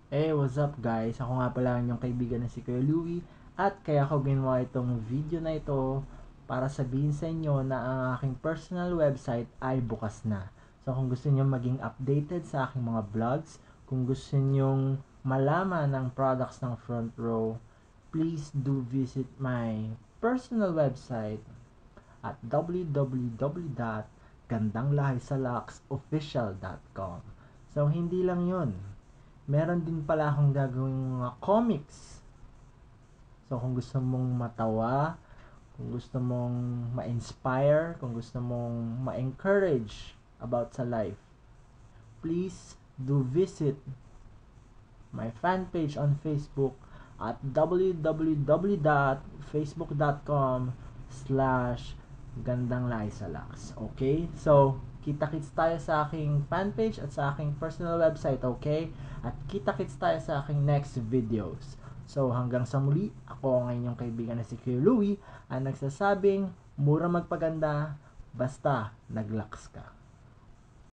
Hey, what's up guys? Ako nga pala ang inyong kaibigan na si Kuya Louie at kaya ako ginawa itong video na ito para sabihin sa inyo na ang aking personal website ay bukas na. So kung gusto niyo maging updated sa aking mga vlogs, kung gusto niyo malaman ang products ng Front Row, please do visit my personal website at www.gandanglahisalaks.official.com. So hindi lang 'yon, meron din pala akong gagawing mga comics. So kung gusto mong matawa, kung gusto mong ma-inspire, kung gusto mong ma-encourage about sa life, please do visit my fan page on Facebook at www.facebook.com/gandanglahisalaks. Okay? So, kita-kits tayo sa aking fan page at sa aking personal website, okay? At kita-kits tayo sa aking next videos. So, hanggang sa muli, ako ang inyong kaibigan na si Kuya Louie, ang nagsasabing, mura magpaganda, basta naglaks ka.